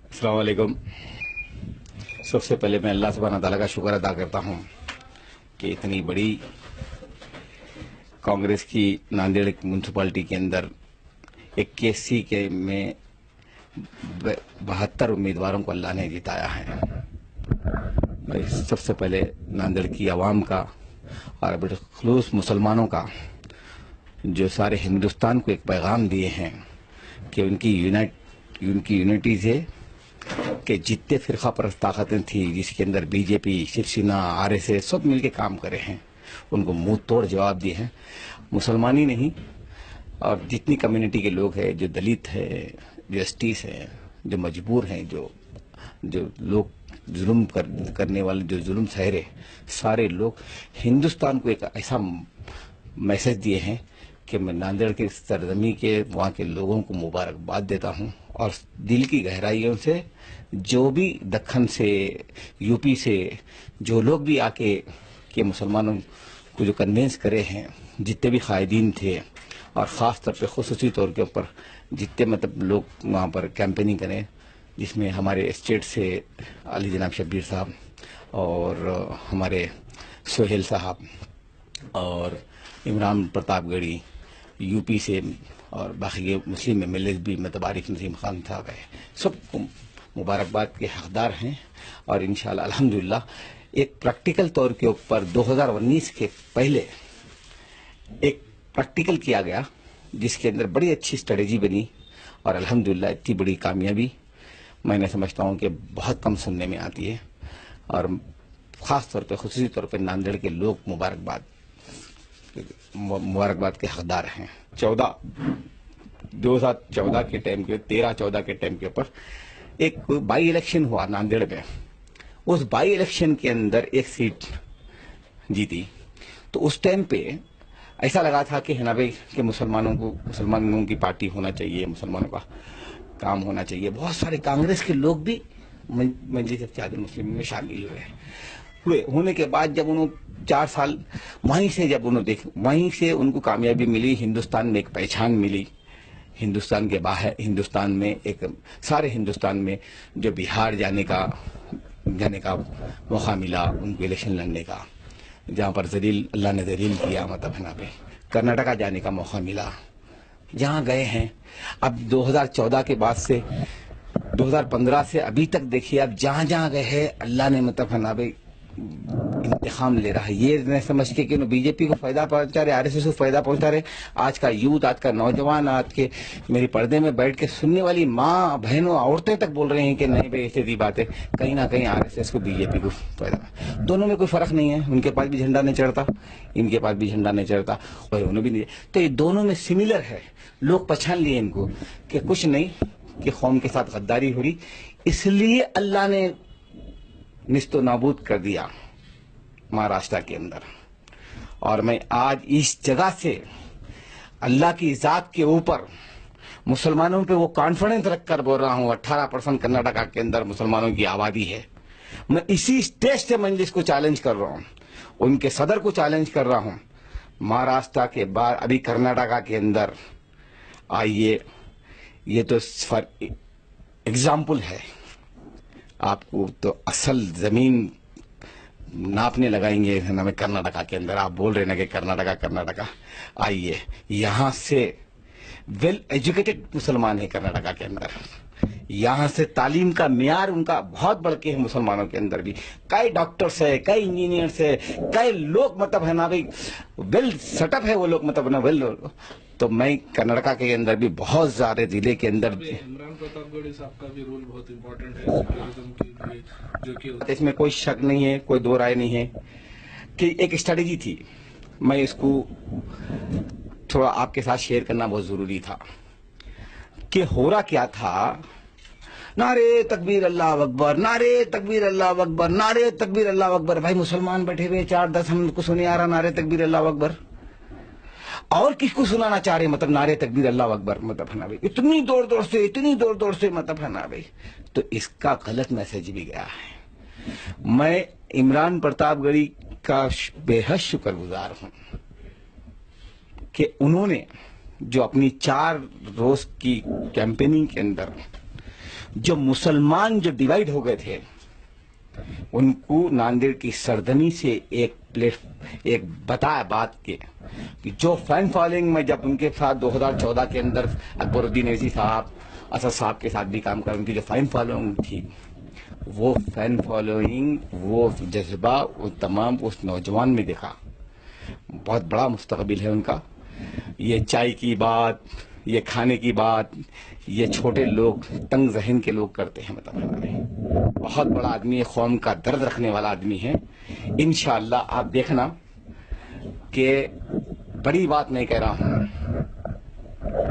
अस्सलाम वालेकुम। सबसे पहले मैं अल्लाह सुब्हानहू तआला का शुक्र अदा करता हूँ कि इतनी बड़ी कांग्रेस की नांदेड़ म्यूनसिपालिटी के अंदर 81 के में 72 उम्मीदवारों को अल्लाह ने जिताया है। मैं सबसे पहले नांदेड़ की आवाम का और बिलखुसूस मुसलमानों का, जो सारे हिंदुस्तान को एक पैगाम दिए हैं कि उनकी यूनिटी से कि जितने फिरका परस्त ताकतें थी, जिसके अंदर बीजेपी, शिवसेना, आरएसएस सब मिलके काम करे हैं, उनको मुंह तोड़ जवाब दिए हैं। मुसलमान ही नहीं, और जितनी कम्युनिटी के लोग हैं, जो दलित है, जो एसटीज हैं, जो मजबूर हैं, जो लोग जुल्म करने वाले, जो जुल्म सह रहे, सारे लोग हिंदुस्तान को एक ऐसा मैसेज दिए हैं कि मैं नांदेड़ के सरजमी के वहाँ के लोगों को मुबारकबाद देता हूँ, और दिल की गहराइयों से जो भी दक्खन से, यूपी से जो लोग भी आके के मुसलमानों को जो कन्वेंस करे हैं, जितने भी कायदीन थे, और ख़ास तौर पे खुसूसी तौर के ऊपर जितने मतलब लोग वहाँ पर कैंपेनिंग करें, जिसमें हमारे स्टेट से अली जनाब शब्बीर साहब और हमारे सोहेल साहब और इमरान प्रतापगढ़ी यूपी से, और बाकी के मुस्लिम एमएलए भी मतलब आरिफ नसीम खान साहब है, सबको मुबारकबाद के हकदार हैं। और इंशाल्लाह अल्हम्दुलिल्लाह एक प्रैक्टिकल तौर के ऊपर 2019 के पहले एक प्रैक्टिकल किया गया, जिसके अंदर बड़ी अच्छी स्ट्रेटेजी बनी, और अल्हम्दुलिल्लाह इतनी बड़ी कामयाबी मैंने समझता हूँ कि बहुत कम सुनने में आती है। और ख़ास तौर पे खुसूसी तौर पे नांदेड़ के लोग मुबारकबाद के हकदार हैं। 2014 के टाइम के 13-14 के टाइम के ऊपर एक बाई इलेक्शन हुआ नांदेड़ में। उस बाई इलेक्शन के अंदर एक सीट जीती, तो उस टाइम पे ऐसा लगा था कि है ना भाई कि मुसलमानों की पार्टी होना चाहिए, मुसलमानों का काम होना चाहिए। बहुत सारे कांग्रेस के लोग भी मजलिस इत्तेहादुल मुस्लिमीन में शामिल होने के बाद जब उन्होंने 4 साल वहीं से जब उन्होंने वहीं से उनको कामयाबी मिली, हिंदुस्तान में एक पहचान मिली, हिंदुस्तान के बाहर, हिंदुस्तान में एक सारे हिंदुस्तान में जो बिहार जाने का मौका मिला उनको इलेक्शन लड़ने का, जहाँ पर अल्लाह ने जलील किया, मतलब है ना पे कर्नाटका जाने का मौका मिला, जहाँ गए हैं। अब 2014 के बाद से 2015 से अभी तक देखिए, अब जहाँ जहाँ गए हैं अल्लाह ने मतलब है ना भाई इंतखाम ले रहा है। ये नहीं समझ के कि बीजेपी को फायदा पहुंचा रहे, आरएसएस को फायदा पहुंचा रहे। आज का यूथ, आज का नौजवान, आज के मेरी पर्दे में बैठ के सुनने वाली माँ, बहनों, औरतें तक बोल रहे हैं कि नहीं भाई ऐसी दी बात है, कहीं ना कहीं आरएसएस को, बीजेपी को फायदा। दोनों में कोई फर्क नहीं है, उनके पास भी झंडा नहीं चढ़ता, इनके पास भी झंडा नहीं चढ़ता, और उन्हें भी नहीं। तो ये दोनों में सिमिलर है, लोग पहचान लिए इनको कि कुछ नहीं कि कौम के साथ गद्दारी हो रही, इसलिए अल्लाह ने निस्तो नाबूद कर दिया महाराष्ट्र के अंदर। और मैं आज इस जगह से अल्लाह की जात के ऊपर मुसलमानों पे वो कॉन्फिडेंस रखकर बोल रहा हूँ, 18% कर्नाटका के अंदर मुसलमानों की आबादी है। मैं इसी स्टेज से मजलिस को चैलेंज कर रहा हूँ, उनके सदर को चैलेंज कर रहा हूँ, महाराष्ट्र के बाद अभी कर्नाटका के अंदर आइए। ये तो एग्जाम्पल है, आपको तो असल जमीन नापने लगाएंगे ना में कर्नाटका के अंदर। आप बोल रहे ना कि कर्नाटका, आइए, यहाँ से वेल एजुकेटेड मुसलमान है कर्नाटका के अंदर, यहाँ से तालीम का मियार उनका बहुत बढ़ के है। मुसलमानों के अंदर भी कई डॉक्टर्स है, कई इंजीनियर्स है, कई लोग मतलब है ना भाई वेल सेटअप है वो लोग, मतलब ना वेल। तो मैं कर्नाटका के अंदर भी बहुत सारे जिले के अंदर इमरान प्रतापगढ़ी साहब का भी रोल बहुत इम्पोर्टेंट है सिक्योरिज्म के लिए, जो कि इसमें कोई शक नहीं है, कोई दो राय नहीं है कि एक स्ट्रेटेजी थी। मैं इसको थोड़ा आपके साथ शेयर करना बहुत जरूरी था कि हो रहा क्या था। नारे तकबीर अल्लाह अकबर, नारे तकबीर अल्लाह अकबर, नारे तकबीर अल्लाह अकबर। भाई मुसलमान बैठे हुए 4-10, हमको सुने आ रहा नारे तकबीर अल्लाह अकबर, और किसको सुनाना चाह रहे, मतलब नारे तकबीर अल्लाह अकबर, मतलब है ना भाई इतनी दूर दूर से मतलब है ना भाई। तो इसका गलत मैसेज भी गया है। मैं इमरान प्रतापगढ़ी का बेहद शुक्रगुजार हूं कि उन्होंने जो अपनी 4 रोज की कैंपेनिंग के अंदर जो मुसलमान जो डिवाइड हो गए थे उनको नांदेड़ की सरजमी से एक बताया बात के कि जो फैन फॉलोइंग में जब उनके साथ 2014 के अंदर अकबरुद्दीन अवैसी साहब असद साहब के साथ भी काम कर, उनकी जो फैन फॉलोइंग थी, वो फैन फॉलोइंग, वो जज्बा वो तमाम उस नौजवान में देखा। बहुत बड़ा मुस्तकबिल है उनका। ये चाय की बात, ये खाने की बात, ये छोटे लोग, तंग जहन के लोग करते हैं। मतलब बहुत बड़ा आदमी है, कौम का दर्द रखने वाला आदमी है। इंशाअल्लाह आप देखना कि बड़ी बात नहीं कह रहा हूं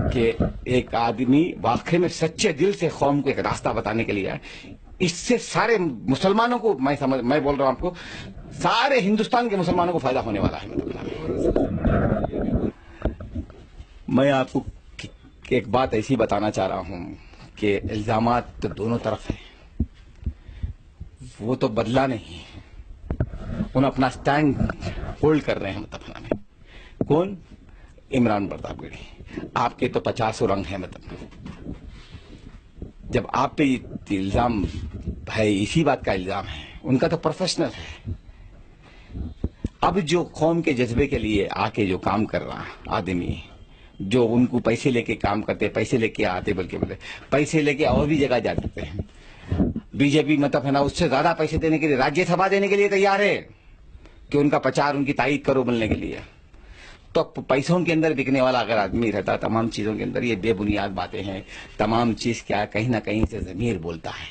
कि एक आदमी वाकई में सच्चे दिल से कौम को एक रास्ता बताने के लिए है। इससे सारे मुसलमानों को, मैं बोल रहा हूं आपको, सारे हिंदुस्तान के मुसलमानों को फायदा होने वाला है। मैं आपको एक बात ऐसी बताना चाह रहा हूं कि इल्जामात तो दोनों तरफ हैं, वो तो बदला नहीं है, उन अपना स्टैंड होल्ड कर रहे हैं। मतलब में कौन? इमरान प्रतापगढ़ी। आपके तो 50 रंग है। मतलब जब आप पे इल्जाम है, इसी बात का इल्जाम है, उनका तो प्रोफेशनल है। अब जो कौम के जज्बे के लिए आके जो काम कर रहा आदमी, जो उनको पैसे लेके काम करते, पैसे लेके आते, बल्कि बोले पैसे लेके और भी जगह जा सकते हैं। बीजेपी मतलब है ना, उससे ज्यादा पैसे देने के लिए, राज्यसभा देने के लिए तैयार है कि उनका प्रचार, उनकी तारीफ करो बोलने के लिए। तो पैसों के अंदर बिकने वाला अगर आदमी रहता, तमाम चीजों के अंदर ये बेबुनियाद बातें हैं, तमाम चीज क्या कहीं ना कहीं से ज़मीर बोलता है।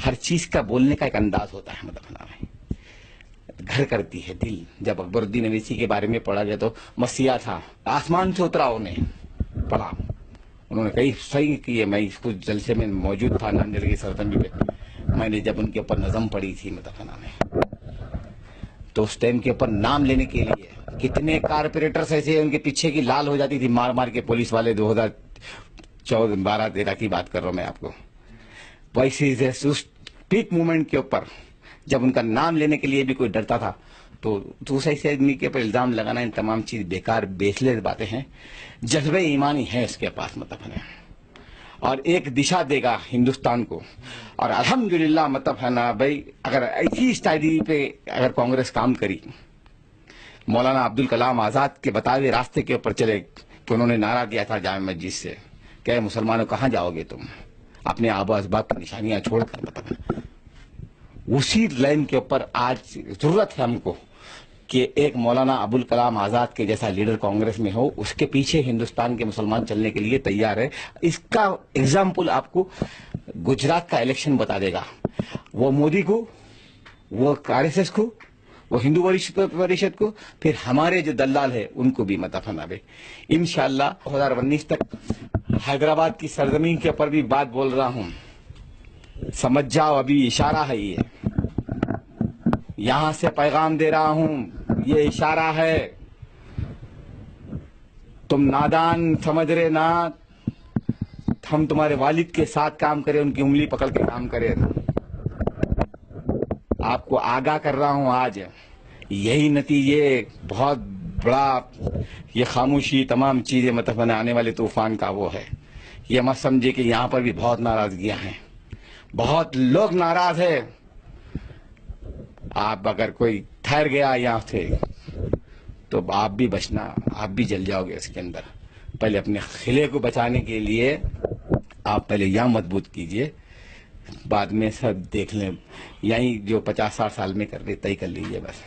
हर चीज का बोलने का एक अंदाज होता है। मतलब घर करती है दिल। जब अकबरुद्दीन अवैसी के बारे में पढ़ा गया तो मसीहा था, आसमान से उतरा, उन्हें पढ़ा, उन्होंने कई सही किए। मैं इसको जलसे में मौजूद था नांदेड़ की सरजमी पे, मैंने जब उनके ऊपर नज़म पढ़ी थी मतलब में, तो उस टाइम के ऊपर नाम लेने के लिए कितने कारपोरेटर्स ऐसे उनके पीछे की लाल हो जाती थी, मार मार के पुलिस वाले। 2014-12-13 की बात कर रहा हूं मैं आपको। वैसे उस पीक मूवमेंट के ऊपर जब उनका नाम लेने के लिए भी कोई डरता था, तो दूसरे से आदमी के ऊपर इल्जाम लगाना, इन तमाम चीज बेकार बेसलेस बातें हैं। जज्बे ईमानी है उसके पास, मतलब है, और एक दिशा देगा हिंदुस्तान को। और अल्हम्दुलिल्लाह मतलब है ना भाई, अगर ऐसी स्टाइल पे अगर कांग्रेस काम करी, मौलाना अब्दुल कलाम आजाद के बताए हुए रास्ते के ऊपर चले, कि उन्होंने नारा दिया था जामे मस्जिद से, क्या मुसलमानों कहाँ जाओगे तुम, अपने आबा असबाब की निशानियां छोड़कर। मतलब उसी लाइन के ऊपर आज जरूरत है हमको कि एक मौलाना अबुल कलाम आजाद के जैसा लीडर कांग्रेस में हो, उसके पीछे हिंदुस्तान के मुसलमान चलने के लिए तैयार है। इसका एग्जाम्पल आपको गुजरात का इलेक्शन बता देगा। वो मोदी को, वो आरएसएस को, वो हिंदू परिषद को, फिर हमारे जो दलाल है उनको भी मत फनावे। इंशाअल्लाह 2019 तक हैदराबाद की सरजमीन के ऊपर भी बात बोल रहा हूं, समझ जाओ, अभी इशारा है ये, यहां से पैगाम दे रहा हूं, ये इशारा है। तुम नादान समझ रहे ना, हम तुम्हारे वालिद के साथ काम करें, उनकी उंगली पकड़ के काम करें। आपको आगाह कर रहा हूं आज, यही नतीजे बहुत बड़ा, ये खामोशी तमाम चीजें मतलब आने वाले तूफान का वो है। ये मत समझे कि यहां पर भी बहुत नाराजगियां हैं, बहुत लोग नाराज है। आप अगर कोई ठहर गया यहां से तो आप भी बचना, आप भी जल जाओगे इसके अंदर। पहले अपने खिले को बचाने के लिए आप पहले यहाँ मजबूत कीजिए, बाद में सब देख लें। यही जो 50-60 साल में कर रहे तय कर लीजिए बस।